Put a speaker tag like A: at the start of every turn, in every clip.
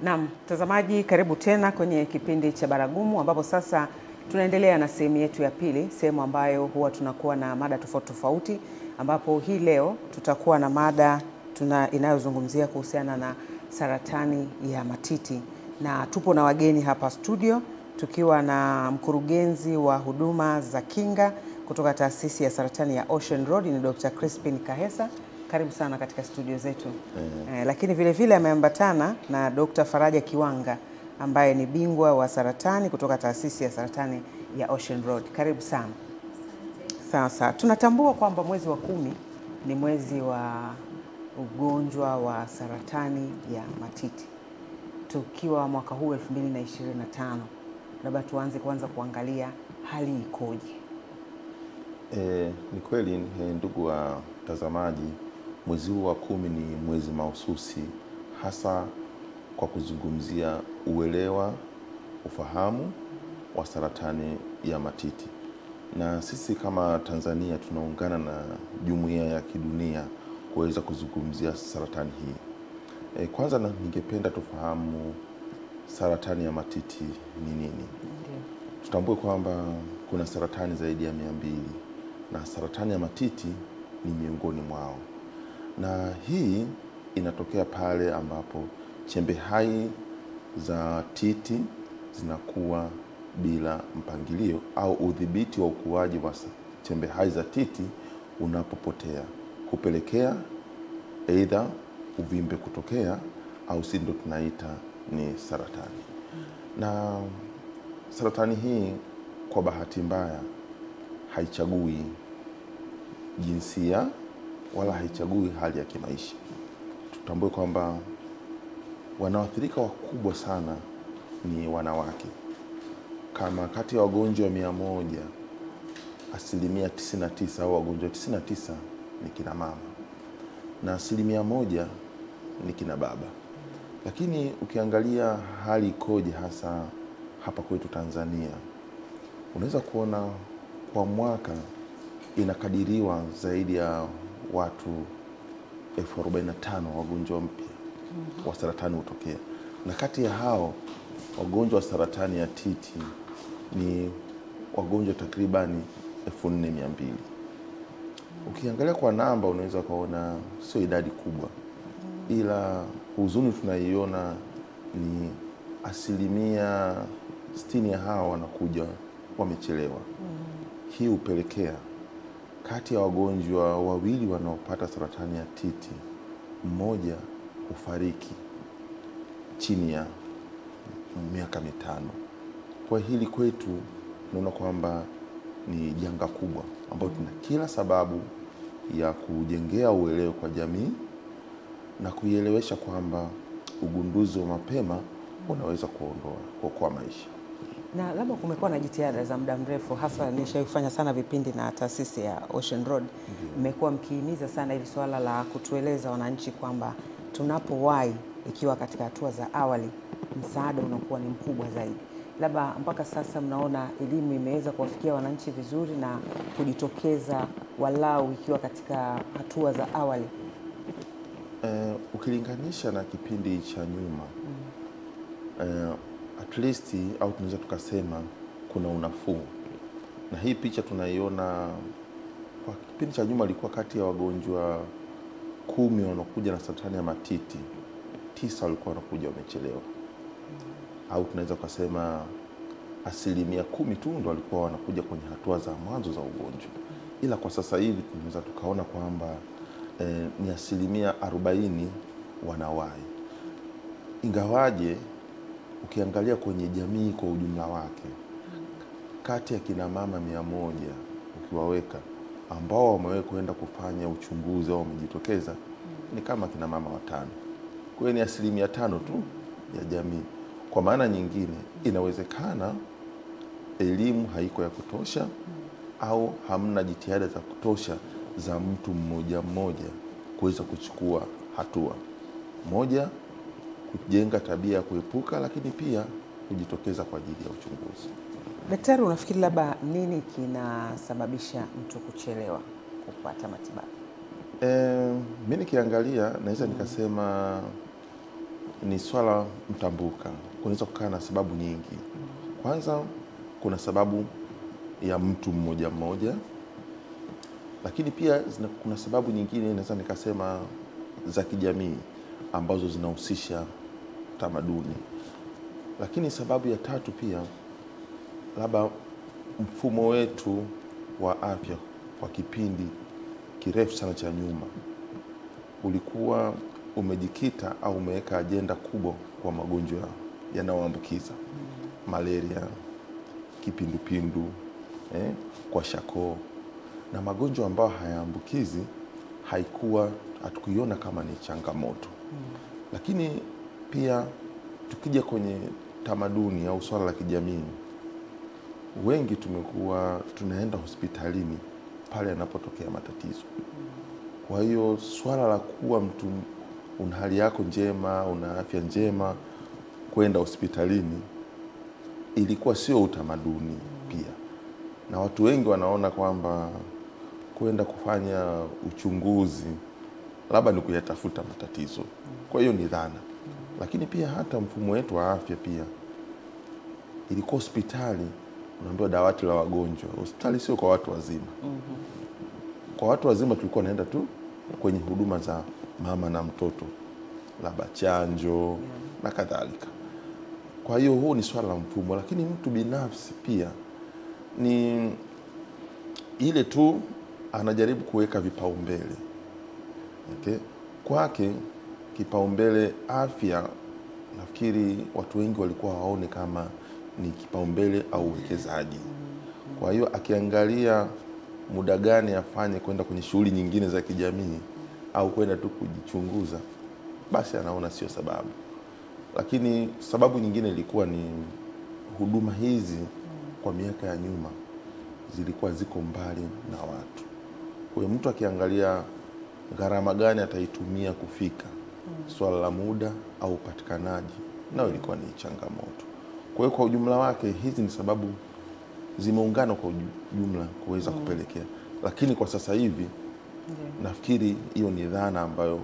A: Naam, mtazamaji, karibu tena kwenye kipindi cha Baragumu, ambapo sasa tunaendelea na sehemu yetu ya pili, sehemu ambayo huwa tunakuwa na mada tofauti tofauti, ambapo hii leo tutakuwa na mada inayozungumzia kuhusiana na saratani ya matiti, na tupo na wageni hapa studio, tukiwa na mkurugenzi wa huduma za kinga kutoka taasisi ya saratani ya Ocean Road, ni Dr. Crispin Kahesa. Karibu sana katika studio zetu. Lakini vile vile ameambatana na Dr. Faraja Kiwanga ambaye ni bingwa wa saratani kutoka taasisi ya saratani ya Ocean Road. Karibu sana. Sasa tunatambua kwamba mwezi wa 10 ni mwezi wa ugonjwa wa saratani ya matiti. Tukiwa mwaka huu 2025, labda tuanze kwanza kuangalia hali ikoje.
B: Ni kweli ndugu wa mtazamaji, mwezi huu wa 10 ni mwezi mahususi hasa kwa kuzungumzia uelewa, ufahamu wa saratani ya matiti. Na sisi kama Tanzania tunaungana na jumuiya ya kidunia kuweza kuzungumzia saratani hii. Kwanza ningependa tufahamu saratani ya matiti ni nini. Tutambue kwamba kuna saratani zaidi ya 200 na saratani ya matiti ni miongoni mwao. Na hii inatokea pale ambapo chembe hai za titi zinakuwa bila mpangilio au udhibiti wa ukuaji wa chembe hai za titi unapopotea, kupelekea aidha uvimbe kutokea au si ndio tunaita ni saratani. Na saratani hii kwa bahati mbaya haichagui jinsia wala haichagui hali ya kimaisha. Tutambue kwamba wanaoathirika wakubwa sana ni wanawake. Kama kati ya wagonjwa 100, asilimia 99 au wagonjwa 99 ni kina mama na asilimia 1 ni kina baba. Lakini ukiangalia hali ikoje hasa hapa kwetu Tanzania, unaweza kuona kwa mwaka inakadiriwa zaidi ya watu 45,000 wagonjwa mpya wa saratani hutokea. Na kati ya hao wagonjwa wa saratani ya titi ni wagonjwa takribani 4,200. Ukiangalia kwa namba unaweza kuona sio idadi kubwa, ila huzuni tunaiona ni asilimia 60 ya hao wanakuja wamechelewa. Hii hupelekea kati ya wagonjwa 2 wanaopata saratani ya titi, mmoja hufariki chini ya miaka 5. Kwa hili kwetu naona kwamba ni janga kubwa ambalo tuna kila sababu ya kujengea uelewa kwa jamii na kuielewesha kwamba ugunduzi wa mapema unaweza kuokoa maisha.
A: Na labda kumekuwa na jitihada za muda mrefu, hasa nishaifanya sana vipindi na taasisi ya Ocean Road. Mmekuwa mkihimiza sana ili swala la kutueleza wananchi kwamba tunapowahi ikiwa katika hatua za awali, msaada unakuwa ni mkubwa zaidi. Labda mpaka sasa mnaona elimu imeweza kuwafikia wananchi vizuri na kujitokeza walau ikiwa katika hatua za awali?
B: Ukilinganisha na kipindi cha nyuma, at least au tunaweza tukasema kuna unafuu. Na hii picha tunaiona kwa kipindi cha nyuma ilikuwa kati ya wagonjwa 10 wanakuja na saratani ya matiti, 9 walikuwa wanakuja wamechelewa. Au tunaweza kusema asilimia 10 tu ndio walikuwa wanakuja kwenye hatua za mwanzo za ugonjwa. Ila kwa sasa hivi tunaweza tukaona kwamba ni asilimia 40 wanawahi. Ingawaje ukiangalia kwenye jamii kwa ujumla wake, kati ya kina mama 100 ukiwaweka ambao wamewahi kwenda kufanya uchunguzi au wamejitokeza ni kama kina mama 5. Kwa hiyo ni asilimia 5 tu ya jamii. Kwa maana nyingine inawezekana elimu haiko ya kutosha au hamna jitihada za kutosha za mtu mmoja mmoja kuweza kuchukua hatua. Moja, kujenga tabia ya kuepuka, lakini pia kujitokeza kwa ajili ya uchunguzi.
A: Daktari, unafikiri labda nini kinasababisha mtu kuchelewa kupata matibabu?
B: Mimi nikiangalia naweza nikasema ni swala mtambuka. Kunaweza kukaa na sababu nyingi. Kwanza kuna sababu ya mtu mmoja mmoja, lakini pia kuna sababu nyingine naweza nikasema za kijamii ambazo zinahusisha tamaduni. Lakini sababu ya tatu pia, labda mfumo wetu wa afya kwa kipindi kirefu sana cha nyuma ulikuwa umejikita au umeweka ajenda kubwa kwa magonjwa yanayoambukiza, malaria, kipindupindu, kwa shako, na magonjwa ambayo hayaambukizi hatukuiona kama ni changamoto. Lakini pia tukija kwenye tamaduni au swala la kijamii, wengi tumekuwa tunaenda hospitalini pale yanapotokea matatizo. Kwa hiyo swala la kuwa mtu una hali yako njema, una afya njema, kwenda hospitalini ilikuwa sio utamaduni pia. Na watu wengi wanaona kwamba kwenda kufanya uchunguzi labda ni kuyatafuta matatizo. Kwa hiyo ni dhana. Lakini pia hata mfumo wetu wa afya pia, ilikuwa hospitali unaambiwa dawati la wagonjwa. Hospitali sio kwa watu wazima. Kwa watu wazima tulikuwa naenda tu kwenye huduma za mama na mtoto, labda chanjo na kadhalika. Kwa hiyo huu ni swala la mfumo. Lakini mtu binafsi pia ni ile tu anajaribu kuweka vipaumbele. Kwake kipaumbele afya, nafikiri watu wengi walikuwa waone kama ni kipaumbele au uwekezaji. Kwa hiyo akiangalia muda gani afanye kwenda kwenye shughuli nyingine za kijamii au kwenda tu kujichunguza, basi anaona sio sababu. Lakini sababu nyingine ilikuwa ni huduma hizi kwa miaka ya nyuma zilikuwa ziko mbali na watu. Kwa hiyo mtu akiangalia gharama gani ataitumia kufika, swala la muda au upatikanaji nao ilikuwa ni changamoto. Kwa hiyo kwa ujumla wake hizi ni sababu zimeungana kwa ujumla kuweza kupelekea. Lakini kwa sasa hivi nafikiri hiyo ni dhana ambayo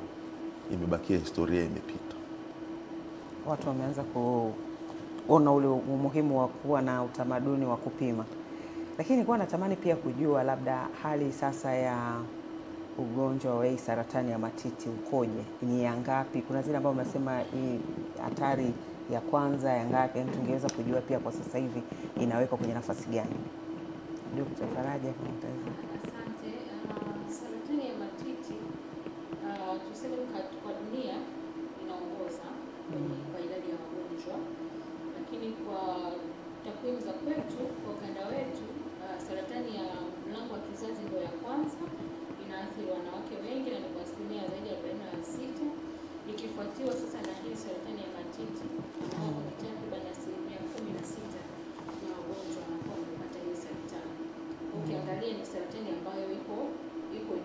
B: imebakia, historia imepita.
A: Watu wameanza kuona ule umuhimu wa kuwa na utamaduni wa kupima. Lakini nilikuwa natamani pia kujua labda hali sasa ya ugonjwa wa saratani ya matiti ukoje? Ni ya ngapi? Kuna zile ambao unasema hii hatari ya kwanza ya ngapi? Tungeweza kujua pia kwa sasa hivi inawekwa kwenye nafasi gani? Dr. Faraja.
C: Asante. Saratani ya matiti tuseme kwa dunia inaongoza kwa idadi ya wagonjwa, lakini kwa takwimu za kwetu, kwa ukanda wetu, saratani ya mlango wa kizazi ndio ya kwanza, inaathiri wanawake wengi na ni kwa asilimia zaidi ya 46, ikifuatiwa sasa na hii saratani ya matiti ambapo ni takriban asilimia 16 ya wagonjwa wanakuwa wamepata hii saratani. Ukiangalia ni saratani ambayo iko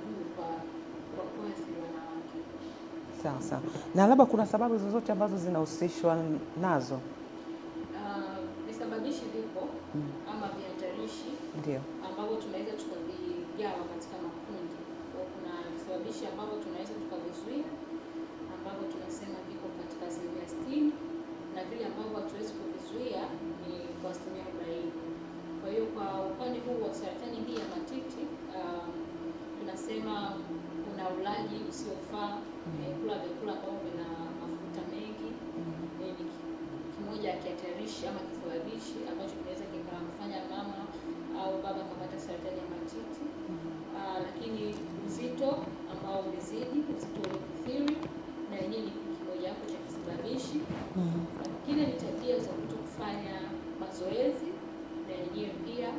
C: juu kwa kuathiri wanawake.
A: Sawa sawa. Na labda kuna sababu zozote ambazo zinahusishwa nazo?
C: Visababishi vipo ama vihatarishi
A: Ndio
C: ambavyo tunaweza tukavigawa katika makundi. Kuna visababishi ambavyo tunaweza tukavizuia ambavyo tunasema viko katika asilimia 60, na vile ambavyo hatuwezi kuvizuia ni kwa asilimia 40. Kwa hiyo kwa upande huu wa saratani hii ya matiti tunasema kuna ulaji usiofaa, kula vyakula ambavyo vina mafuta mengi, kimoja kihatarishi ama kisababishi ambacho kinaweza kikamfanya mama au baba kupata saratani ya matiti. Lakini uzito ambao umezidi, uzito uliokithiri, na yenyewe ni kimoja hapo cha kisababishi. Kile ni tabia za kutokufanya mazoezi, na yenyewe pia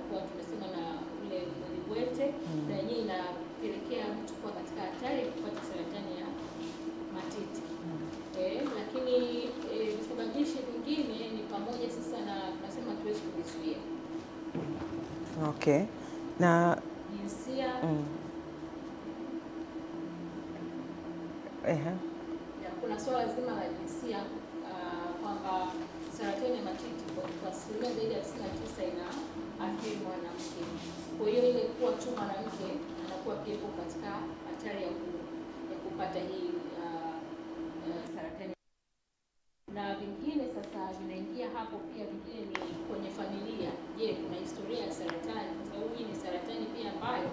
C: kwa tunasema na ule mwili, na yenyewe inapelekea mtu kuwa katika hatari ya kupata saratani ya matiti. Lakini visababishi vingine ni pamoja sasa na tunasema tuwezi kuvizuia.
A: Okay. Na
C: jinsia kuna swala zima la jinsia kwamba saratani ya matiti kwa asilimia zaidi ya 99 inaathiri mwanamke. Kwa hiyo ile kuwa tu mwanamke anakuwa pia yuko katika hatari ya kupata hii saratani. Na vingine sasa vinaingia hapo pia, vingine ni kwenye familia. Je, kuna historia ya saratani? Kwa sababu hii ni saratani pia ambayo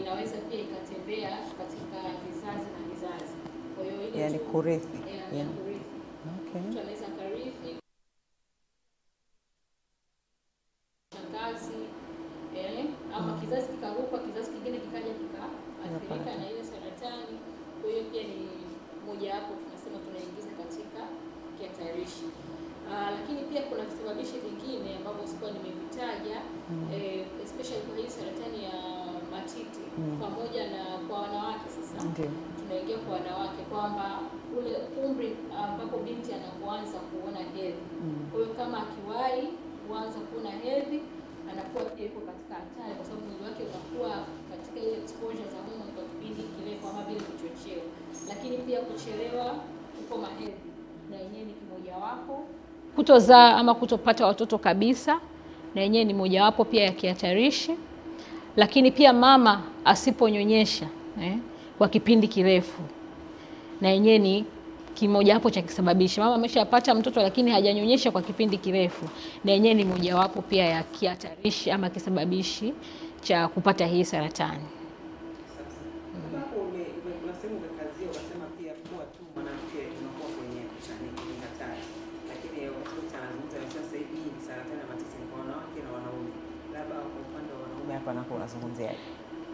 C: inaweza pia ikatembea katika vizazi na vizazi. Kwa hiyo ile
A: yani kurithi.
C: Kurithi.
A: Okay.
C: Mtu anaweza kurithi shangazi, ama kizazi kikaruka, kizazi kingine kikaja kikaathirika na ile saratani. Kwa hiyo pia ni moja hapo tunasema tunaingiza katika kihatarishi. Lakini pia kuna visababishi vingine ambavyo sikuwa nimevitaja, especially kwa hii saratani ya matiti pamoja na kwa wanawake. Sasa tunaingia kwa wanawake kwamba ule umri ambapo binti anapoanza kuona hedhi. Kwa hiyo kama akiwahi kuanza kuona hedhi, anakuwa pia yuko katika hatari, kwa sababu mwili wake unakuwa katika ile exposure za hormone kwa kipindi kirefu kama vile kuchochewa. Lakini pia kuchelewa kukoma hedhi na yenyewe ni kimojawapo. Kutozaa ama kutopata watoto kabisa na yenyewe ni mojawapo pia ya kihatarishi. Lakini pia mama asiponyonyesha kwa kipindi kirefu, na yenyewe ni kimojawapo cha kisababishi. Mama ameshapata mtoto lakini hajanyonyesha kwa kipindi kirefu, na yenyewe ni mojawapo pia ya kihatarishi ama kisababishi cha kupata hii saratani.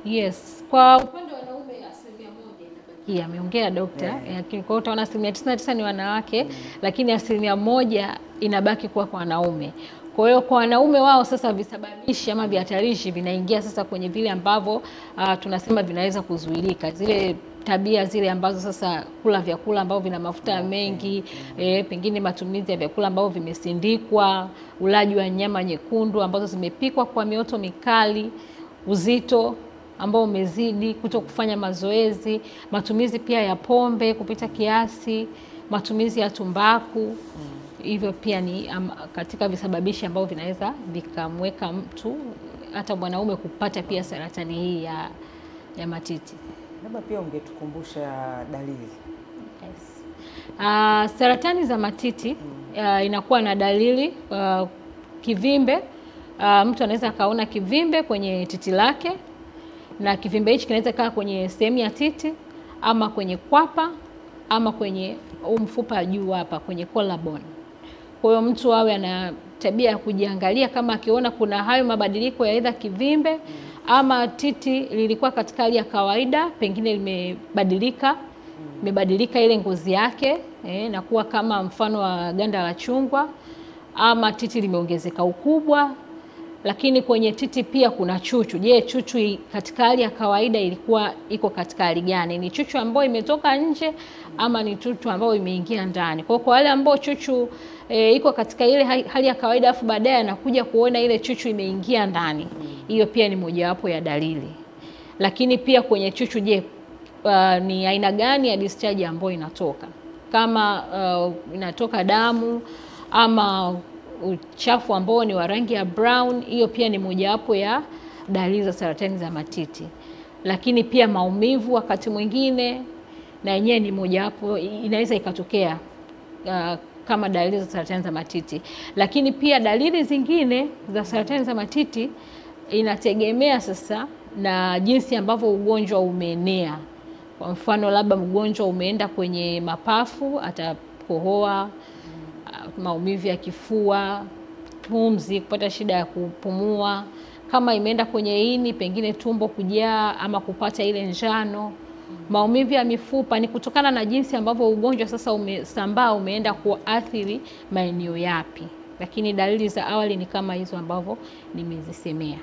C: Yes, kwa upande wa wanaume 1% inabaki. Ameongea daktari, lakini kwa utaona 99% ni wanawake, lakini 1% inabaki kuwa kwa wanaume. Kwa hiyo kwa wanaume wao sasa visababishi ama vihatarishi vinaingia sasa kwenye vile ambavyo tunasema vinaweza kuzuilika. Zile tabia zile ambazo sasa kula vyakula ambavyo vina mafuta mengi, pengine matumizi ya vyakula ambavyo vimesindikwa, ulaji wa nyama nyekundu ambazo zimepikwa kwa mioto mikali, uzito ambao umezidi, kutokufanya mazoezi, matumizi pia ya pombe kupita kiasi, matumizi ya tumbaku. Hivyo pia ni katika visababishi ambao vinaweza vikamweka mtu hata mwanaume kupata pia saratani hii ya matiti.
A: Labda pia ungetukumbusha dalili.
C: Yes. Saratani za matiti inakuwa na dalili kivimbe. Mtu anaweza akaona kivimbe kwenye titi lake, na kivimbe hichi kinaweza kaa kwenye sehemu ya titi ama kwenye kwapa ama kwenye mfupa juu hapa kwenye collarbone. Kwa hiyo mtu awe ana tabia ya kujiangalia kama akiona kuna hayo mabadiliko ya aidha kivimbe ama titi lilikuwa katika hali ya kawaida, pengine imebadilika ile ngozi yake na kuwa kama mfano wa ganda la chungwa, ama titi limeongezeka ukubwa. Lakini kwenye titi pia kuna chuchu. Je, chuchu katika hali ya kawaida ilikuwa iko katika hali gani? Ni chuchu ambayo imetoka nje ama ni chuchu ambayo imeingia ndani? Kwa wale ambao chuchu iko katika ile hali ya kawaida afu baadaye anakuja kuona ile chuchu imeingia ndani, hiyo pia ni mojawapo ya dalili. Lakini pia kwenye chuchu, je, ni aina gani ya discharge ambayo inatoka? Kama inatoka damu ama uchafu ambao ni wa rangi ya brown, hiyo pia ni mojawapo ya dalili za saratani za matiti. Lakini pia maumivu wakati mwingine, na yenyewe ni mojawapo inaweza ikatokea kama dalili za saratani za matiti. Lakini pia dalili zingine za saratani za matiti inategemea sasa na jinsi ambavyo ugonjwa umeenea. Kwa mfano labda mgonjwa umeenda kwenye mapafu, atakohoa, maumivu ya kifua, pumzi, kupata shida ya kupumua. Kama imeenda kwenye ini, pengine tumbo kujaa ama kupata ile njano. Maumivu ya mifupa ni kutokana na jinsi ambavyo ugonjwa sasa umesambaa, umeenda kuathiri maeneo yapi. Lakini dalili za awali ni kama hizo ambavyo nimezisemea.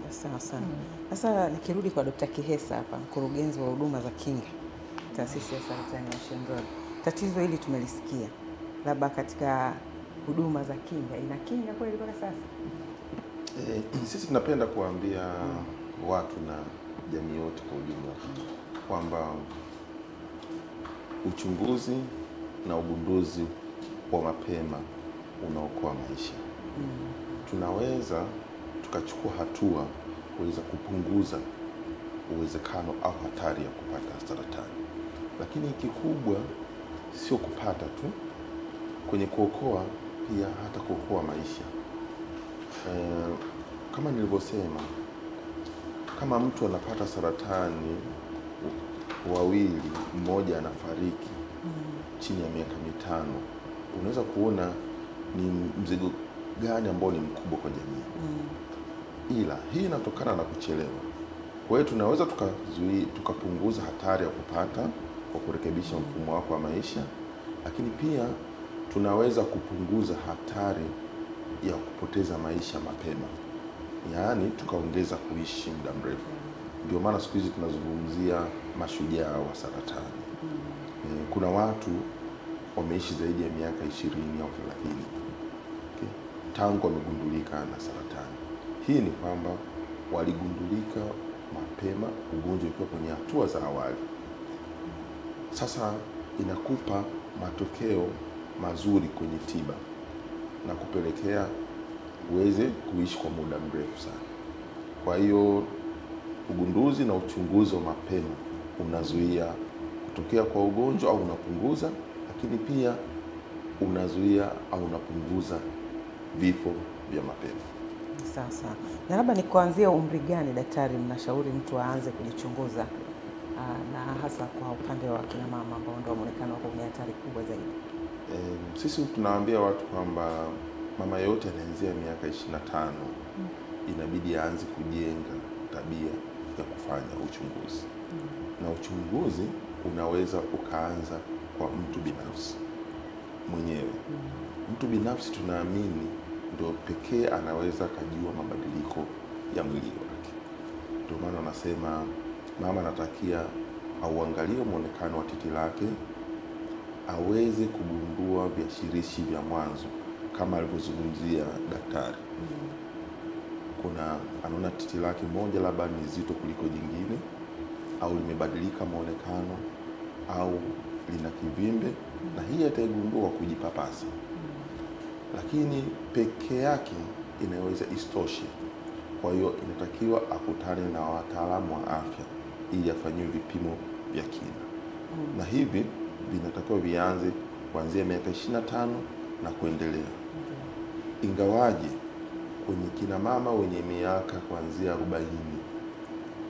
A: Sawa sana. Sasa nikirudi kwa Dr. Kihesa hapa, mkurugenzi wa huduma za kinga taasisi ya saratani ya Shenrod. Tatizo hili tumelisikia. Labda katika huduma za kinga, ina kinga kweli mpaka sasa?
B: Sisi tunapenda kuambia watu na jamii yote kwa ujumla kwamba uchunguzi na ugunduzi wa mapema unaokoa maisha. Tunaweza tukachukua hatua kuweza kupunguza uwezekano au hatari ya kupata saratani. Lakini kikubwa sio kupata tu, kwenye kuokoa pia hata kuokoa maisha. Kama nilivyosema, kama mtu anapata saratani wawili, mmoja anafariki chini ya miaka 5, unaweza kuona ni mzigo gani ambao ni mkubwa kwa jamii. Ila hii inatokana na kuchelewa. Kwa hiyo tunaweza tukapunguza hatari ya kupata kwa kurekebisha mfumo wako wa maisha, lakini pia tunaweza kupunguza hatari ya kupoteza maisha mapema. Yaani tukaongeza kuishi muda mrefu. Ndio maana siku hizi tunazungumzia mashujaa wa saratani. Kuna watu wameishi zaidi ya miaka 20 au 30. Okay? Tangu wamegundulika na saratani. Hii ni kwamba waligundulika mapema, ugonjwa ukiwa kwenye hatua za awali. Sasa inakupa matokeo mazuri kwenye tiba na kupelekea uweze kuishi kwa muda mrefu sana. Kwa hiyo ugunduzi na uchunguzi wa mapema unazuia kutokea kwa ugonjwa au unapunguza, lakini pia unazuia au unapunguza vifo vya mapema.
A: Sasa, na labda ni kuanzia umri gani daktari mnashauri mtu aanze kujichunguza, na hasa kwa upande wa kina mama ambao ndio muonekano wako kwenye hatari kubwa zaidi?
B: Sisi tunawaambia watu kwamba mama yote anaanzia miaka 25 inabidi aanze kujenga tabia ya kufanya uchunguzi. Na uchunguzi unaweza ukaanza kwa mtu binafsi mwenyewe. Mtu binafsi tunaamini ndio pekee anaweza kujua mabadiliko ya mwili wake. Ndio maana anasema mama anatakia auangalie muonekano wa titi lake, aweze kugundua viashirishi vya mwanzo kama alivyozungumzia daktari. Kuna anaona titi lake moja labda ni zito kuliko jingine, au limebadilika muonekano, au lina kivimbe, na hii ataigundua kujipapasa. Lakini peke yake inaweza istoshe. Kwa hiyo inatakiwa akutane na wataalamu wa afya ili afanyiwe vipimo vya kina. Na hivi vinatakiwa vianze kuanzia miaka 25 na kuendelea. Ingawaje kwenye kina mama wenye miaka kuanzia 40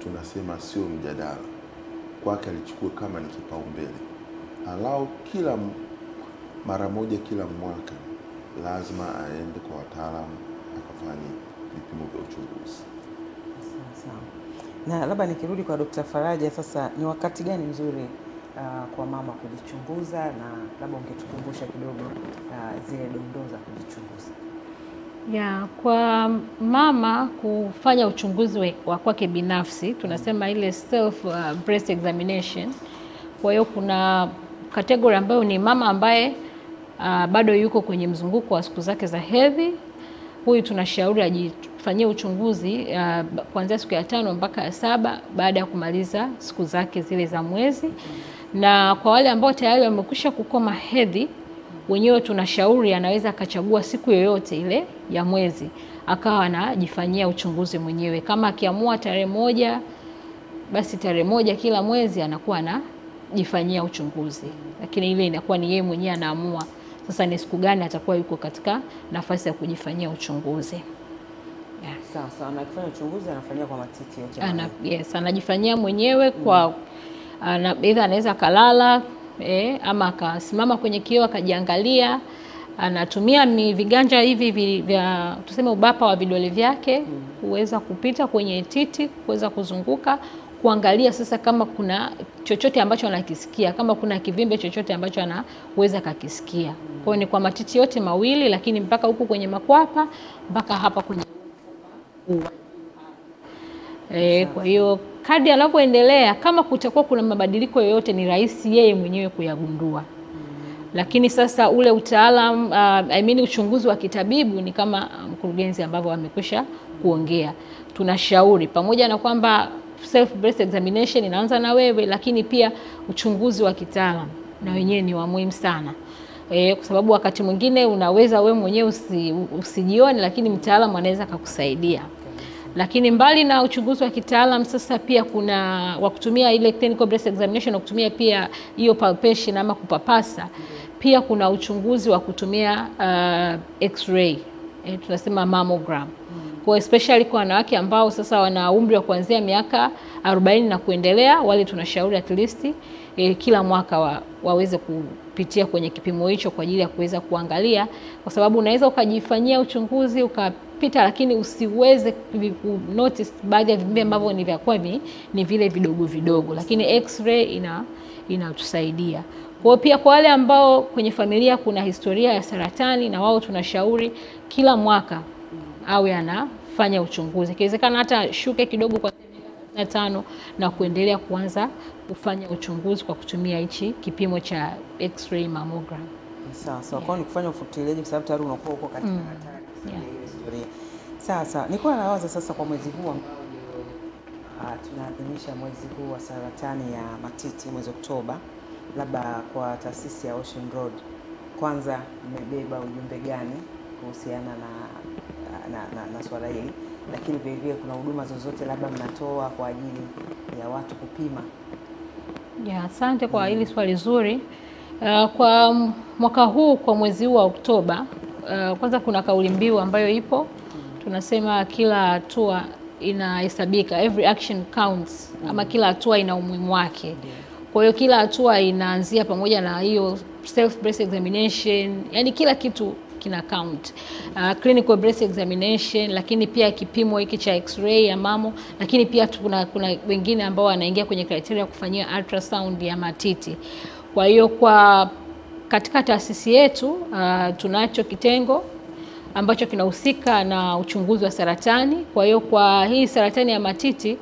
B: tunasema sio mjadala, kwake alichukue kama ni kipaumbele. Alau kila mara moja kila mwaka lazima aende kwa wataalamu akafanye vipimo vya uchunguzi.
A: Sawa. Na labda nikirudi kwa Dr. Faraja sasa, ni wakati gani mzuri kwa mama kujichunguza, na labda ungetukumbusha kidogo zile dondoo za kujichunguza?
C: Kwa mama kufanya uchunguzi wa kwake binafsi, tunasema ile self breast examination. Kwa hiyo kuna kategori ambayo ni mama ambaye bado yuko kwenye mzunguko wa siku zake za hedhi. Huyu tunashauri ajifanyie uchunguzi kuanzia siku ya 5 mpaka ya 7 baada ya kumaliza siku zake zile za mwezi. Na kwa wale ambao tayari wamekwisha kukoma hedhi, wenyewe tunashauri anaweza akachagua siku yoyote ile ya mwezi akawa anajifanyia uchunguzi mwenyewe. Kama akiamua tarehe 1, basi tarehe 1 kila mwezi anakuwa anajifanyia uchunguzi. Lakini ile inakuwa ni yeye mwenyewe anaamua sasa ni siku gani atakuwa yuko katika nafasi ya kujifanyia uchunguzi.
A: Sawa, anafanya uchunguzi anafanyia kwa matiti yote.
C: Yes, anajifanyia mwenyewe kwa either anaweza kalala ama akasimama kwenye kioo akajiangalia. Anatumia viganja hivi vya tuseme ubapa wa vidole vyake kuweza kupita kwenye titi, kuweza kuzunguka, kuangalia sasa kama kuna chochote ambacho anakisikia, kama kuna kivimbe chochote ambacho anaweza kakisikia. Kwa hiyo ni kwa matiti yote mawili, lakini mpaka huku kwenye makwapa, mpaka hapa kwenye kwa hiyo kadri anavyoendelea, kama kutakuwa kuna mabadiliko yoyote, ni rahisi yeye mwenyewe kuyagundua. Lakini sasa ule utaalamu uchunguzi wa kitabibu ni kama mkurugenzi ambavyo amekwisha
D: kuongea. Tunashauri pamoja na kwamba self breast examination inaanza na wewe, lakini pia uchunguzi wa kitaalamu na wenyewe ni wa muhimu sana. Kwa sababu wakati mwingine unaweza wewe mwenyewe usijione, lakini mtaalamu anaweza kukusaidia. Lakini mbali na uchunguzi wa kitaalamu, sasa pia kuna wa kutumia ile clinical breast examination, na kutumia pia hiyo palpation ama kupapasa. Pia kuna uchunguzi wa kutumia x-ray, tunasema mammogram. Kwa especially kwa wanawake ambao sasa wana umri wa kuanzia miaka 40 na kuendelea, wale tunashauri at least kila mwaka waweze kupitia kwenye kipimo hicho kwa ajili ya kuweza kuangalia, kwa sababu unaweza ukajifanyia uchunguzi ukapita, lakini usiweze notice baadhi ya vivimbe ambavyo ni vya kwa ni vile vidogo vidogo, lakini x-ray inatusaidia. Kwa pia kwa wale ambao kwenye familia kuna historia ya saratani, na wao tunashauri kila mwaka awe anafanya uchunguzi. Ikiwezekana hata shuke kidogo kwa 5 na kuendelea kuanza kufanya uchunguzi kwa kutumia hichi kipimo cha x-ray mammogram.
A: Sawa. Kwa ni kufanya ufuatiliaji kwa sababu tayari unakuwa uko katika hatari ya hiyo historia. Sawa. Nilikuwa nawaza sasa kwa mwezi huu ambao tunaadhimisha mwezi huu wa saratani ya matiti mwezi Oktoba, labda kwa taasisi ya Ocean Road, kwanza mmebeba ujumbe gani kuhusiana na swala hili, lakini vile vile kuna huduma zozote labda mnatoa kwa ajili ya watu kupima?
D: Asante kwa hili swali zuri. Kwa mwaka huu kwa mwezi huu wa Oktoba, kwanza kuna kauli mbiu ambayo ipo, tunasema kila hatua inahesabika, every action counts, ama kila hatua ina umuhimu wake. Kwa hiyo kila hatua inaanzia pamoja na hiyo self breast examination, yani kila kitu kina count. Clinical breast examination, lakini pia kipimo hiki cha x-ray ya mamo, lakini pia kuna wengine ambao wanaingia kwenye criteria kufanyia ultrasound ya matiti. Kwa hiyo katika taasisi yetu tunacho kitengo ambacho kinahusika na uchunguzi wa saratani. Kwa hiyo kwa hii saratani ya matiti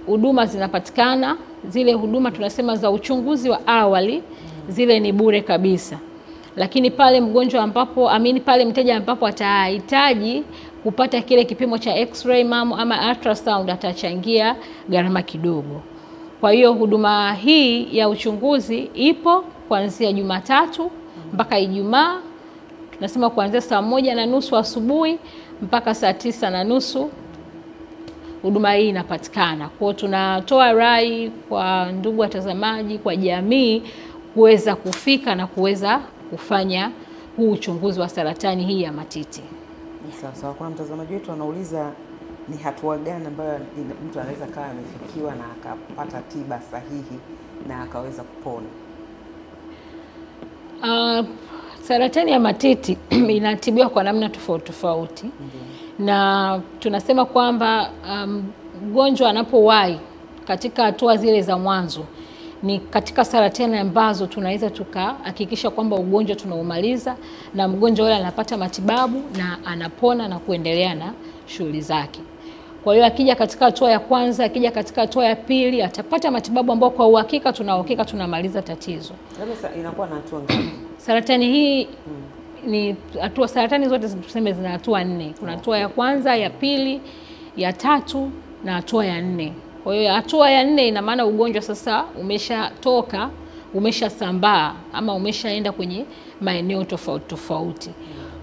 D: huduma zinapatikana, zile huduma tunasema za uchunguzi wa awali, zile ni bure kabisa. Lakini pale mgonjwa ambapo pale mteja ambapo atahitaji kupata kile kipimo cha x-ray mamo ama ultrasound, atachangia gharama kidogo. Kwa hiyo huduma hii ya uchunguzi ipo kuanzia Jumatatu mpaka Ijumaa. Tunasema kuanzia saa 1:30 asubuhi mpaka saa 9:30 huduma hii inapatikana. Kwa hiyo tunatoa rai kwa ndugu watazamaji, kwa jamii kuweza kufika na kuweza kufanya huu uchunguzi wa saratani hii ya matiti.
A: Sawa. Kuna mtazamaji wetu anauliza ni hatua gani ambayo mtu anaweza kawa amefikiwa na akapata tiba sahihi na akaweza kupona?
D: Saratani ya matiti inatibiwa kwa namna tofauti. Na tunasema kwamba mgonjwa anapowahi katika hatua zile za mwanzo, ni katika saratani ambazo tunaweza tukahakikisha kwamba ugonjwa tunaumaliza na mgonjwa yule anapata matibabu na anapona na kuendelea na shughuli zake. Kwa hiyo akija katika hatua ya kwanza, akija katika hatua ya pili, atapata matibabu ambao kwa uhakika tunamaliza tatizo.
A: Labda inakuwa na hatua ngapi?
D: Saratani hii ni hatua, saratani zote tuseme zina hatua 4. Kuna hatua ya kwanza, ya pili, ya tatu na hatua ya 4. Kwa hiyo hatua ya 4 ina maana ugonjwa sasa umeshatoka, umeshasambaa ama umeshaenda kwenye maeneo tofauti.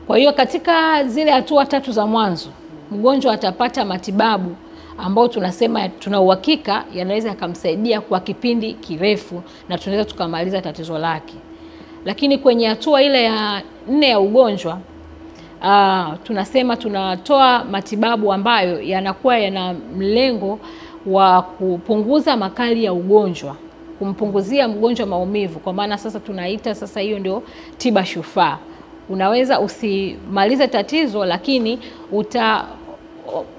D: Kwa hiyo katika zile hatua 3 za mwanzo, mgonjwa atapata matibabu ambao tunasema tuna uhakika yanaweza kumsaidia kwa kipindi kirefu na tunaweza tukamaliza tatizo lake. Lakini kwenye hatua ile ya 4 ya ugonjwa, tunasema tunatoa matibabu ambayo yanakuwa yana mlengo wa kupunguza makali ya ugonjwa, kumpunguzia mgonjwa maumivu. Kwa maana sasa tunaita sasa hiyo ndio tiba shufaa. Unaweza usimalize tatizo, lakini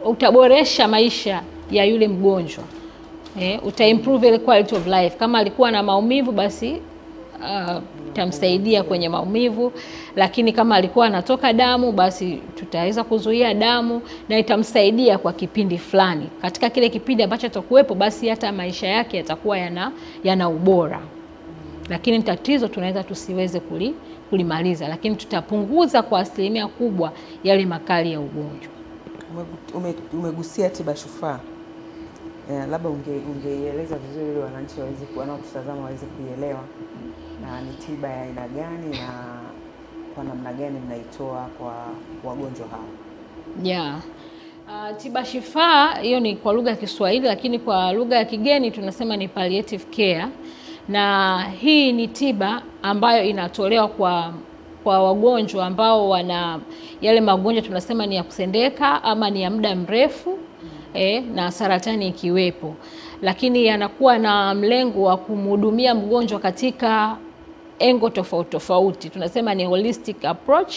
D: utaboresha maisha ya yule mgonjwa. Utaimprove ile quality of life. Kama alikuwa na maumivu, basi tamsaidia kwenye maumivu, lakini kama alikuwa anatoka damu, basi tutaweza kuzuia damu na itamsaidia kwa kipindi fulani. Katika kile kipindi ambacho atakuwepo, basi hata maisha yake yatakuwa yana ubora. Lakini tatizo tunaweza tusiweze kulimaliza, lakini tutapunguza kwa asilimia kubwa yale makali ya ugonjwa.
A: Umegusia tiba shufaa. Labda ungeieleza vizuri ili wananchi wanaotutazama waweze kuielewa, na ni tiba ya aina gani na kwa namna gani mnaitoa kwa wagonjwa hao?
D: Tiba shufaa hiyo ni kwa lugha ya Kiswahili, lakini kwa lugha ya kigeni tunasema ni palliative care, na hii ni tiba ambayo inatolewa kwa wagonjwa ambao wana yale magonjwa tunasema ni ya kusendeka ama ni ya muda mrefu, na saratani ikiwepo, lakini yanakuwa na mlengo wa kumhudumia mgonjwa katika engo tofauti tofauti. Tunasema ni holistic approach,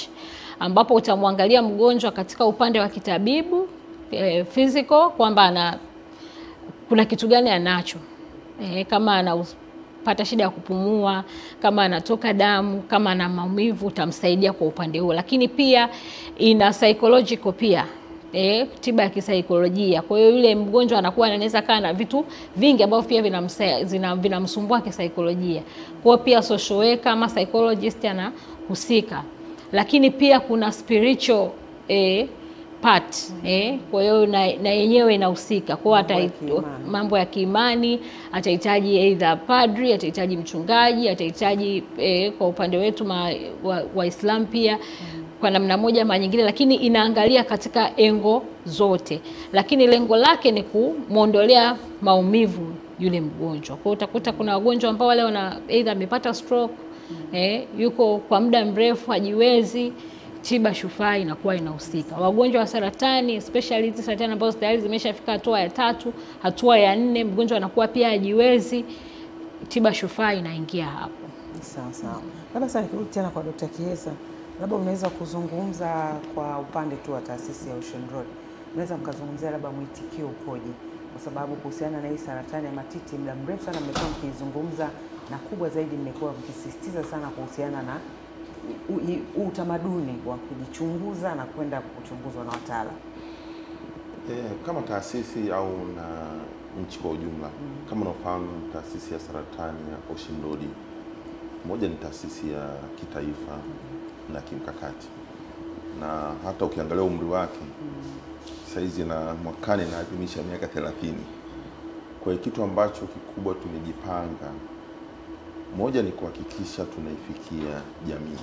D: ambapo utamwangalia mgonjwa katika upande wa kitabibu, physical, kwamba kuna kitu gani anacho, kama anapata shida ya kupumua, kama anatoka damu, kama ana maumivu, utamsaidia kwa upande huo. Lakini pia ina psychological pia, tiba ya kisaikolojia. Kwa hiyo yule mgonjwa anakuwa anaweza kaa na vitu vingi ambavyo pia vinamsumbua kisaikolojia. Kwa hiyo pia social worker ama psychologist anahusika. Lakini pia kuna spiritual part, kwa hiyo na yenyewe inahusika. Kwa hiyo mambo ya kiimani, atahitaji either padri, atahitaji mchungaji, atahitaji kwa upande wetu Waislamu pia kwa namna moja ama nyingine, lakini inaangalia katika engo zote. Lakini lengo lake ni kumuondolea maumivu yule mgonjwa. Kwa hiyo utakuta kuna wagonjwa ambao wale wana either amepata stroke, yuko kwa muda mrefu hajiwezi, tiba shufaa inakuwa inahusika. Wagonjwa wa saratani, especially hizi saratani ambazo tayari zimeshafika hatua ya 3, hatua ya 4, mgonjwa anakuwa pia hajiwezi, tiba shufaa inaingia hapo.
A: Sawa. Labda sasa nikirudi tena kwa Dr. Kihesa, labda unaweza kuzungumza kwa upande tu wa taasisi ya Ocean Road. Unaweza mkazungumzia labda mwitikio ukoje? Kwa sababu kuhusiana na hii saratani ya matiti muda mrefu sana mmekuwa mkizungumza, na kubwa zaidi mmekuwa mkisisitiza sana kuhusiana na utamaduni wa kujichunguza na kwenda kuchunguzwa na wataalamu.
B: Kama taasisi au na nchi kwa ujumla, kama unafahamu taasisi ya saratani ya Ocean Road moja ni taasisi ya kitaifa na kimkakati, na hata ukiangalia umri wake saizi na mwakani naadhimisha miaka 30. Kwa hiyo kitu ambacho kikubwa tumejipanga, moja ni kuhakikisha tunaifikia jamii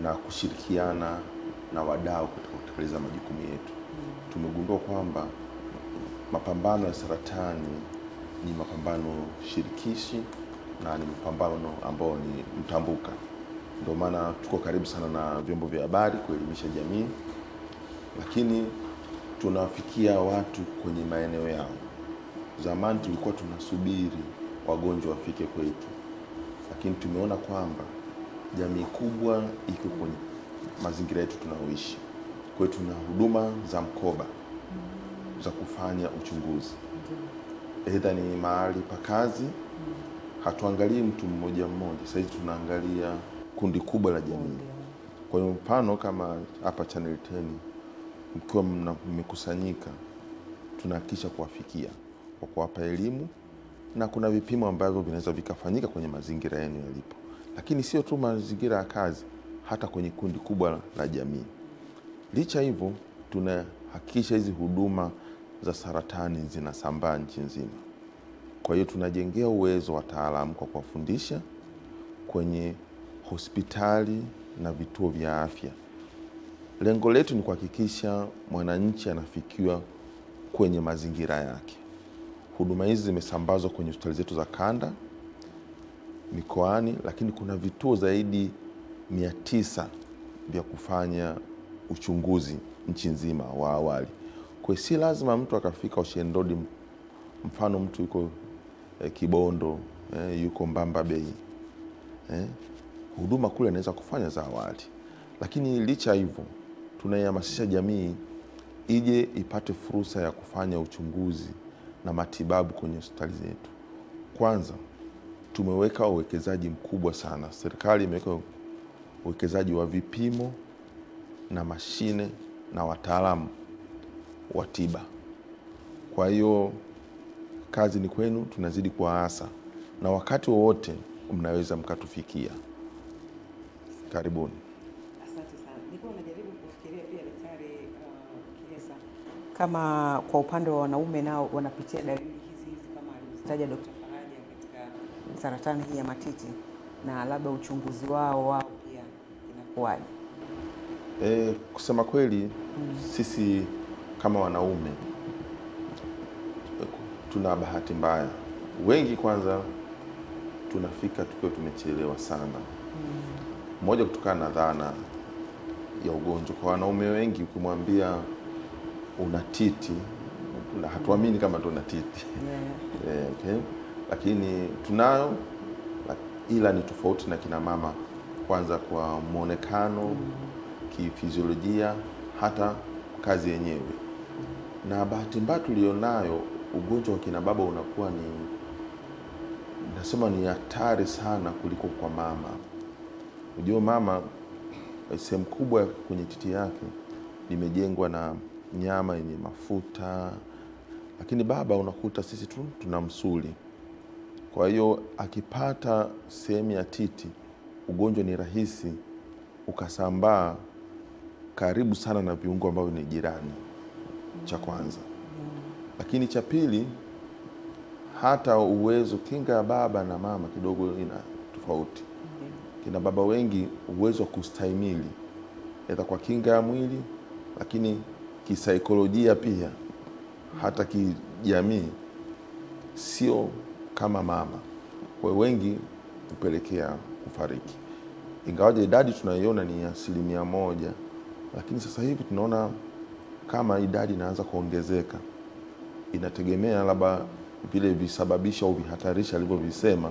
B: na kushirikiana na wadau katika kutekeleza majukumu yetu. Tumegundua kwamba mapambano ya saratani ni mapambano shirikishi na ni mapambano ambao ni mtambuka. Ndio maana tuko karibu sana na vyombo vya habari kuelimisha jamii, lakini tunafikia watu kwenye maeneo yao. Zamani tulikuwa tunasubiri wagonjwa wafike kwetu, lakini tumeona kwamba jamii kubwa iko kwenye mazingira yetu tunaoishi. Kwa hiyo tuna huduma za mkoba za kufanya uchunguzi. Aidha ni mahali pa kazi, hatuangalii mtu mmoja mmoja, sasa hivi tunaangalia kundi kubwa la jamii. Kwa hiyo mfano kama hapa Channel 10 mkiwa mmekusanyika, tunahakikisha kuwafikia kwa kuwapa elimu, na kuna vipimo ambavyo vinaweza vikafanyika kwenye mazingira yenu yalipo. Lakini sio tu mazingira ya kazi, hata kwenye kundi kubwa la jamii. Licha hivyo, tunahakikisha hizi huduma za saratani zinasambaa nchi nzima. Kwa hiyo tunajengea uwezo wataalamu kwa kuwafundisha kwenye hospitali na vituo vya afya. Lengo letu ni kuhakikisha mwananchi anafikiwa kwenye mazingira yake. Huduma hizi zimesambazwa kwenye hospitali zetu za kanda, mikoani, lakini kuna vituo zaidi 900 vya kufanya uchunguzi nchi nzima wa awali. Kwa hiyo si lazima mtu akafika Ocean Road, mfano mtu yuko Kibondo, yuko Mbamba Bay. Huduma kule anaweza kufanya za awali. Lakini licha hivyo, tunaihamasisha jamii ije ipate fursa ya kufanya uchunguzi na matibabu kwenye hospitali zetu. Kwanza, tumeweka uwekezaji mkubwa sana. Serikali imeweka uwekezaji wa vipimo na mashine na wataalamu wa tiba. Kwa hiyo kazi ni kwenu, tunazidi kuwaasa, na wakati wowote mnaweza mkatufikia. Karibuni.
A: Asante sana. Nilikuwa najaribu kufikiria pia daktari, kama kwa upande wa wanaume nao wanapitia dalili hizi kama alizitaja Dr. Faraja katika saratani hii ya matiti, na labda uchunguzi wao pia inakuwaje?
B: Kusema kweli sisi kama wanaume tuna bahati mbaya. Wengi kwanza tunafika tukiwa tumechelewa sana. Moja, kutokana na dhana ya ugonjwa. Kwa wanaume wengi ukimwambia una titi, hatuamini kama tuna titi. Okay. Lakini tunayo, ila ni tofauti na kina mama, kwanza kwa muonekano, kifiziolojia, hata kazi yenyewe. Na bahati mbaya tulionayo, ugonjwa wa kina baba unakuwa nasema ni hatari sana kuliko kwa mama. Unajua mama sehemu kubwa kwenye titi yake limejengwa na nyama yenye mafuta, lakini baba unakuta sisi tu tuna msuli. Kwa hiyo akipata sehemu ya titi, ugonjwa ni rahisi ukasambaa karibu sana na viungo ambavyo ni jirani, cha kwanza. Lakini cha pili, hata uwezo, kinga ya baba na mama kidogo ina tofauti. Kina baba wengi uwezo wa kustahimili aidha kwa kinga ya mwili, lakini kisaikolojia pia, hata kijamii, sio kama mama. Kwa wengi kupelekea kufariki. Ingawaje idadi tunaiona ni 1%, lakini sasa hivi tunaona kama idadi inaanza kuongezeka. Inategemea labda vile visababisha au vihatarisha alivyovisema.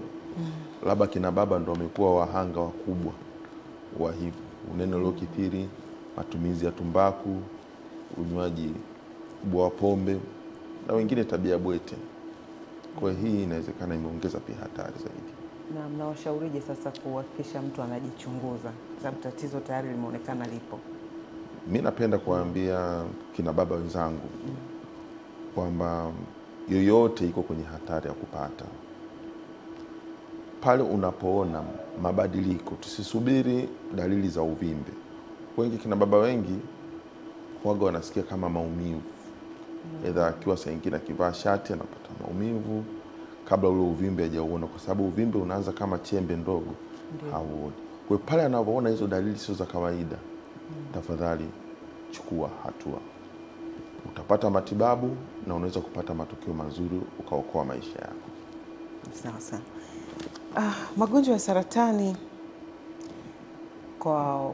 B: Labda kina baba ndo wamekuwa wahanga wakubwa wa hivi: unene uliokithiri, matumizi ya tumbaku, unywaji wa pombe, na wengine tabia bwete. Kwa hii inawezekana imeongeza pia hatari zaidi.
A: Na mnawashaurije sasa kuhakikisha mtu anajichunguza, sababu tatizo tayari limeonekana lipo?
B: Mimi napenda kuambia kina baba wenzangu kwamba yoyote iko kwenye hatari ya kupata. Pale unapoona mabadiliko, tusisubiri dalili za uvimbe. Wengi kina baba wengi huaga wanasikia kama maumivu. Aidha akiwa saa nyingine akivaa shati anapata maumivu kabla ule uvimbe hajauona, kwa sababu uvimbe unaanza kama chembe ndogo, hauoni. Kwa pale anapoona hizo dalili sio za kawaida, tafadhali chukua hatua. Utapata matibabu na unaweza kupata matokeo mazuri ukaokoa maisha yako.
A: Sawa sana. Magonjwa ya saratani kwa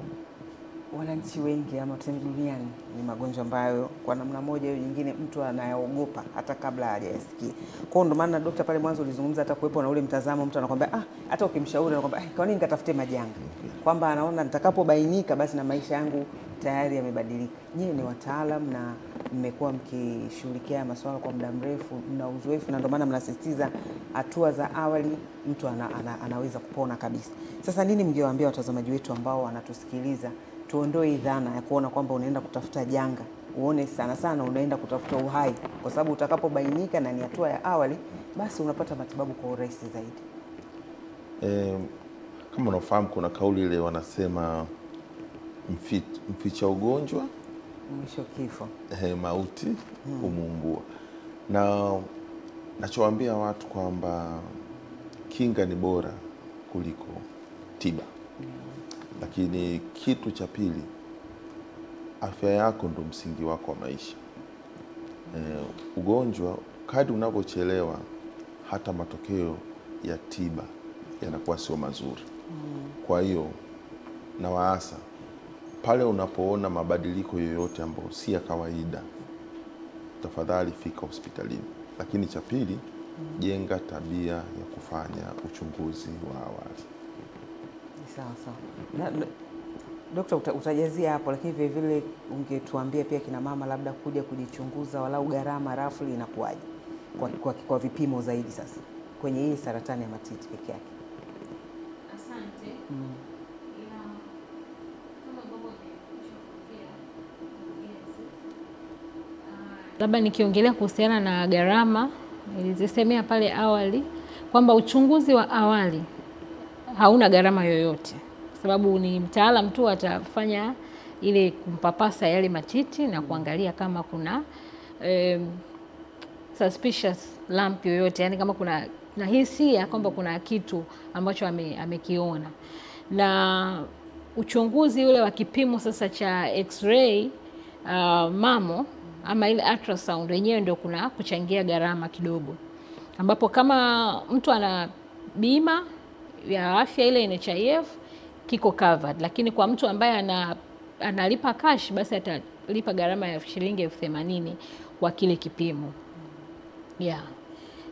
A: wananchi wengi ama tuseme duniani ni magonjwa ambayo kwa namna moja au nyingine mtu anayaogopa hata kabla hajayasikia. Kwa hiyo ndo maana daktari pale mwanzo ulizungumza hata kuwepo na ule mtazamo, mtu anakuambia hata ukimshauri anakuambia kwa nini nikatafute majanga, kwamba anaona nitakapobainika basi na maisha yangu tayari yamebadilika. Nyinyi ni wataalam na mmekuwa mkishughulikia masuala kwa muda mrefu, mna uzoefu, na ndio maana mnasisitiza hatua za awali mtu anaweza kupona kabisa. Sasa nini mngewaambia watazamaji wetu ambao wanatusikiliza, tuondoe dhana ya kuona kwamba unaenda kutafuta janga, uone sana sana unaenda kutafuta uhai, kwa sababu utakapobainika na ni hatua ya awali basi unapata matibabu kwa urahisi zaidi?
B: Kama unafahamu kuna kauli ile wanasema mficha ugonjwa
A: mwisho kifo,
B: mauti humuumbua. Na nachowaambia watu kwamba kinga ni bora kuliko tiba. Lakini kitu cha pili, afya yako ndo msingi wako wa maisha. Ugonjwa kadri unavyochelewa, hata matokeo ya tiba yanakuwa sio mazuri. Kwa hiyo na waasa pale unapoona mabadiliko yoyote ambayo si ya kawaida, tafadhali fika hospitalini. Lakini cha pili, jenga tabia ya kufanya uchunguzi wa awali.
A: Sawa sawa. Dokta, utajazia hapo, lakini vile vile ungetuambia pia kina mama labda kuja kujichunguza, walau gharama rafli inakuwaje kwa vipimo zaidi sasa kwenye hii saratani ya matiti peke yake?
C: Asante. Kama ambavyo nimeshaongea,
D: labda nikiongelea kuhusiana na gharama, nilizisemea pale awali kwamba uchunguzi wa awali hauna gharama yoyote, kwa sababu ni mtaalamu tu atafanya ile kumpapasa yale matiti na kuangalia kama kuna suspicious lump yoyote, yani kama kuna na hisia kwamba kuna kitu ambacho amekiona. Na uchunguzi ule wa kipimo sasa cha x-ray mamo ama ile ultrasound wenyewe ndio kuna kuchangia gharama kidogo, ambapo kama mtu ana bima ya afya ile NHIF kiko covered, lakini kwa mtu ambaye analipa cash basi atalipa gharama ya shilingi 80,000 kwa kile kipimo.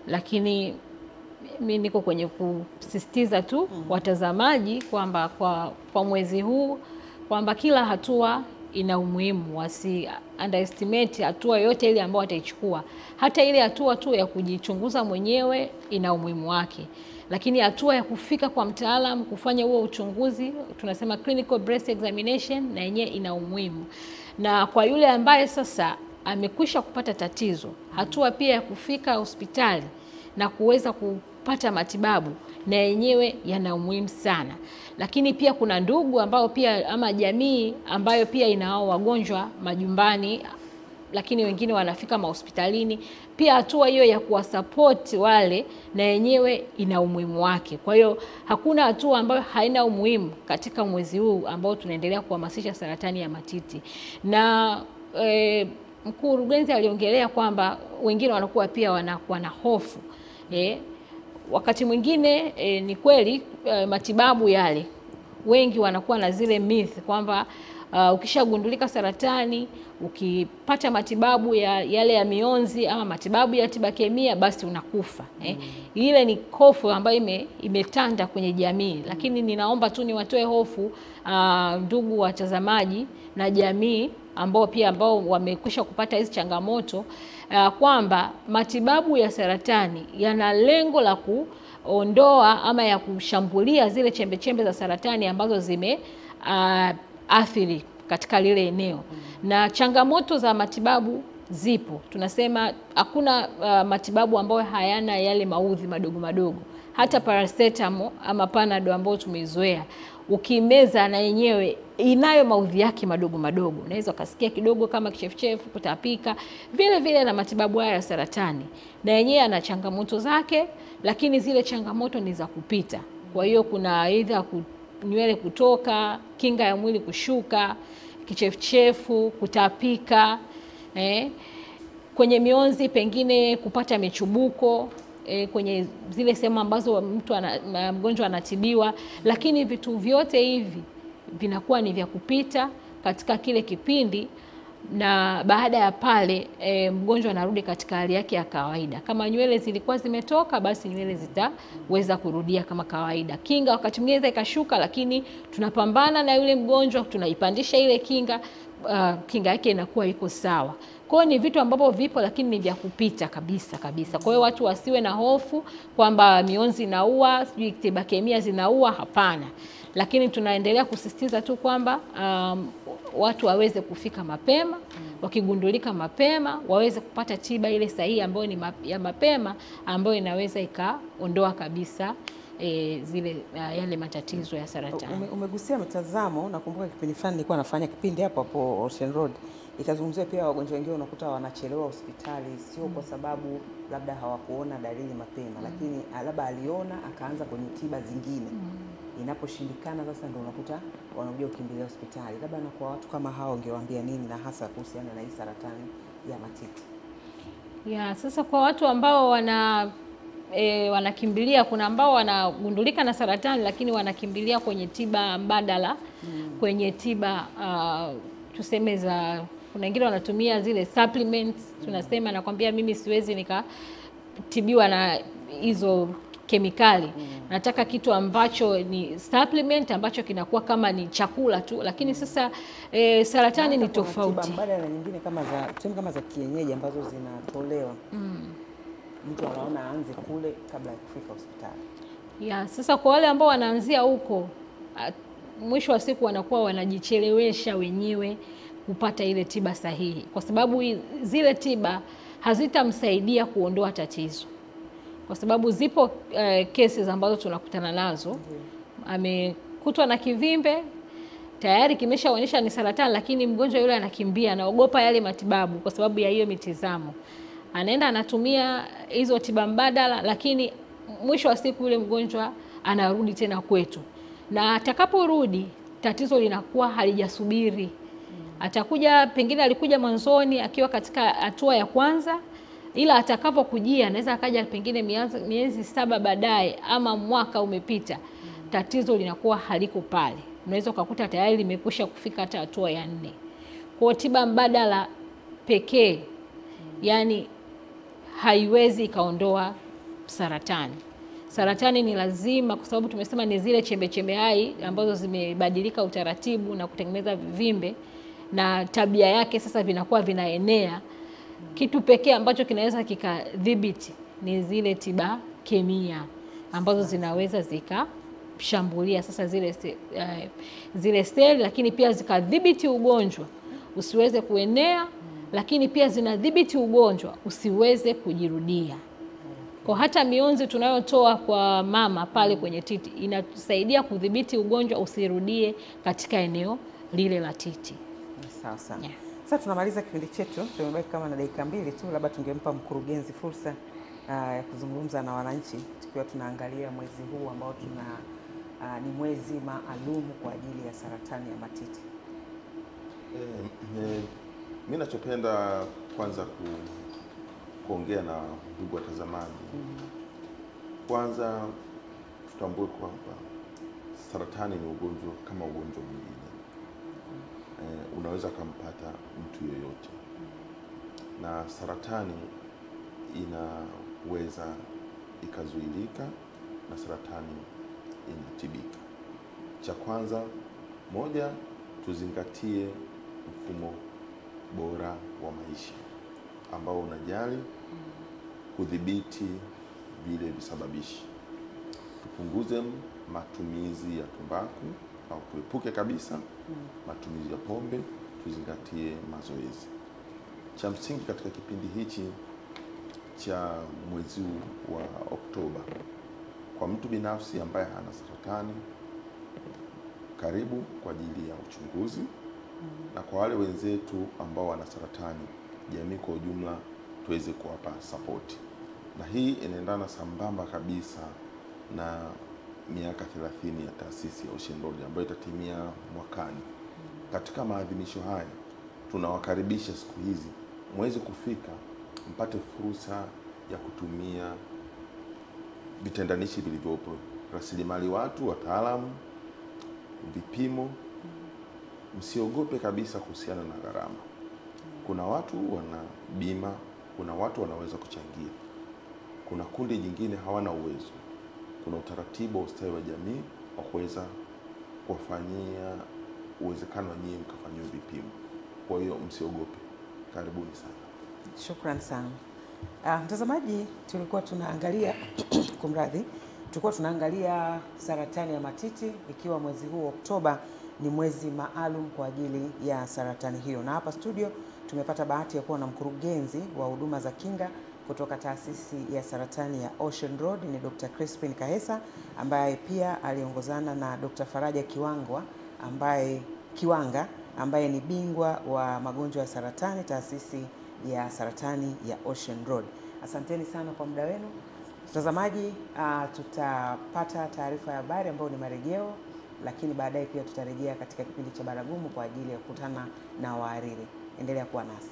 D: Lakini mimi niko kwenye kusisitiza tu watazamaji kwamba kwa mwezi huu kwamba kila hatua ina umuhimu, wasi underestimate hatua yote ile ambayo wataichukua. Hata ile hatua tu ya kujichunguza mwenyewe ina umuhimu wake, lakini hatua ya kufika kwa mtaalamu kufanya huo uchunguzi, tunasema clinical breast examination, na yenyewe ina umuhimu. Na kwa yule ambaye sasa amekwisha kupata tatizo, hatua pia ya kufika hospitali na kuweza kupata matibabu na yenyewe yana umuhimu sana. Lakini pia kuna ndugu ambao pia ama jamii ambayo pia inao wagonjwa majumbani, lakini wengine wanafika mahospitalini, pia hatua hiyo ya kuwasupport wale na yenyewe ina umuhimu wake. Kwa hiyo hakuna hatua ambayo haina umuhimu katika mwezi huu ambao tunaendelea kuhamasisha saratani ya matiti. Na mkurugenzi aliongelea kwamba wengine wanakuwa pia wanakuwa na hofu. Wakati mwingine ni kweli matibabu yale wengi wanakuwa na zile myth kwamba ukishagundulika saratani, ukipata matibabu yale ya mionzi ama matibabu ya tiba kemia basi unakufa. Ile ni hofu ambayo imetanda kwenye jamii, lakini ninaomba tu niwatoe hofu ndugu watazamaji na jamii ambao wamekwisha kupata hizi changamoto, kwamba matibabu ya saratani yana lengo la kuondoa ama ya kushambulia zile chembe za saratani ambazo athiri katika lile eneo. Na changamoto za matibabu zipo. Tunasema hakuna matibabu ambayo hayana yale maudhi madogo madogo. Hata paracetamol ama panado ambayo tumeizoea, ukimeza na yenyewe inayo maudhi yake madogo madogo. Unaweza ukasikia kidogo kama kichefuchefu, kutapika. Vile vile na matibabu haya ya saratani, na yenyewe ana changamoto zake, lakini zile changamoto ni za kupita. Kwa hiyo kuna aidha nywele kutoka, kinga ya mwili kushuka, kichefuchefu, kutapika, kwenye mionzi pengine kupata michubuko, kwenye zile sehemu ambazo mgonjwa anatibiwa. Lakini vitu vyote hivi vinakuwa ni vya kupita katika kile kipindi, na baada ya pale mgonjwa anarudi katika hali yake ya kawaida. Kama nywele zilikuwa zimetoka, basi nywele zitaweza kurudia kama kawaida. Kinga wakati mwingine ikashuka, lakini tunapambana na yule mgonjwa, tunaipandisha ile kinga, kinga yake inakuwa iko sawa. Kwa hiyo ni vitu ambavyo vipo, lakini ni vya kupita kabisa kabisa. Kwa hiyo watu wasiwe na hofu kwamba mionzi inaua, sijui tiba kemia zinaua, hapana. Lakini tunaendelea kusisitiza tu kwamba watu waweze kufika mapema, wakigundulika mapema, waweze kupata tiba ile sahihi ambayo ni ya mapema, ambayo inaweza ikaondoa kabisa yale matatizo ya saratani.
A: Umegusia mtazamo. Nakumbuka kipindi fulani nilikuwa nafanya kipindi hapo Ocean Road, ikazungumzia pia wagonjwa wengine unakuta wanachelewa hospitali, sio kwa sababu labda hawakuona dalili mapema, lakini labda aliona akaanza kwenye tiba zingine. Inaposhindikana sasa ndio unakuta wanakuja kukimbilia hospitali. Labda na kwa watu kama hao ungewaambia nini, na hasa kuhusiana na hii saratani ya matiti?
D: Sasa kwa watu ambao wanakimbilia, kuna ambao wanagundulika na saratani lakini wanakimbilia kwenye tiba mbadala, kwenye tiba tuseme kuna wengine wanatumia zile supplements, tunasema nakwambia mimi siwezi nikatibiwa na hizo kemikali. Nataka kitu ambacho ni supplement, ambacho kinakuwa kama ni chakula tu. Lakini sasa saratani ni tofauti.
A: Tiba mbadala nyingine kama za kienyeji ambazo zinatolewa. Mtu anaona aanze kule kabla ya kufika hospitali.
D: Sasa kwa wale ambao wanaanzia huko, mwisho wa siku wanakuwa wanajichelewesha wenyewe kupata ile tiba sahihi, kwa sababu zile tiba hazitamsaidia kuondoa tatizo. Kwa sababu zipo cases ambazo tunakutana nazo, amekutwa na kivimbe, tayari kimeshaonyesha ni saratani, lakini mgonjwa yule anakimbia, anaogopa yale matibabu kwa sababu ya hiyo mitizamo. Anaenda anatumia hizo tiba mbadala, lakini mwisho wa siku yule mgonjwa anarudi tena kwetu. Na atakaporudi tatizo linakuwa halijasubiri. Atakuja, pengine alikuja mwanzoni akiwa katika hatua ya kwanza, ila atakapokujia anaweza akaja pengine miezi 7 baadaye ama mwaka umepita, tatizo linakuwa haliko pale. Unaweza ukakuta tayari limekwisha kufika hata hatua ya 4. Kwa tiba mbadala pekee yani haiwezi ikaondoa saratani. Saratani ni lazima, kwa sababu tumesema ni zile chembe hai ambazo zimebadilika utaratibu na kutengeneza vivimbe, na tabia yake sasa vinakuwa vinaenea. Kitu pekee ambacho kinaweza kikadhibiti ni zile tiba kemia ambazo zinaweza zikashambulia sasa zile seli, lakini pia zikadhibiti ugonjwa usiweze kuenea, lakini pia zinadhibiti ugonjwa usiweze kujirudia. Kwa hata mionzi tunayotoa kwa mama pale kwenye titi inatusaidia kudhibiti ugonjwa usirudie katika eneo lile la titi.
A: Sawa sawa. Yeah. Sasa tunamaliza kipindi chetu, tumebaki kama na dakika 2 tu, labda tungempa mkurugenzi fursa ya kuzungumza na wananchi tukiwa tunaangalia mwezi huu ambao ni mwezi maalum kwa ajili ya saratani ya matiti.
B: Mimi nachopenda kwanza kuongea na ndugu watazamaji. Kwanza tutambue kwamba saratani ni ugonjwa kama ugonjwa mwingine. Unaweza kumpata mtu yoyote. Na saratani inaweza ikazuilika na saratani inatibika. Cha kwanza, moja, tuzingatie mfumo bora wa maisha ambao unajali kudhibiti vile visababishi. Tupunguze matumizi ya tumbaku au tuepuke kabisa matumizi ya pombe, tuzingatie mazoezi. Cha msingi katika kipindi hichi cha mwezi wa Oktoba, kwa mtu binafsi ambaye hana saratani, karibu kwa ajili ya uchunguzi. Na kwa wale wenzetu ambao wana saratani, jamii kwa ujumla tuweze kuwapa support. Na hii inaendana sambamba kabisa na miaka 30 ya taasisi ya Ocean Road ambayo itatimia mwakani. Katika maadhimisho haya tunawakaribisha siku hizi mweze kufika, mpate fursa ya kutumia vitendanishi vilivyopo, rasilimali watu, wataalamu, vipimo. Msiogope kabisa kuhusiana na gharama. Kuna watu wana bima, kuna watu wanaweza kuchangia. Kuna kundi jingine hawana uwezo. Kuna utaratibu wa ustawi wa jamii wa kuweza kuwafanyia uwezekano wa nyinyi mkafanyiwa vipimo. Kwa hiyo msiogope. Karibuni sana.
A: Shukrani sana. Mtazamaji, tulikuwa tunaangalia saratani ya matiti, ikiwa mwezi huu Oktoba ni mwezi maalum kwa ajili ya saratani hiyo. Na hapa studio tumepata bahati ya kuwa na mkurugenzi wa huduma za kinga kutoka taasisi ya saratani ya Ocean Road, ni Dr. Crispin Kahesa, ambaye pia aliongozana na Dr. Faraja Kiwanga ambaye ni bingwa wa magonjwa ya saratani taasisi ya saratani ya Ocean Road. Asanteni sana kwa muda wenu. Mtazamaji, tutapata taarifa ya habari ambayo ni marejeo, lakini baadaye pia tutarejea katika kipindi cha Baragumu kwa ajili ya kukutana na wahariri. Endelea kuwa nasi.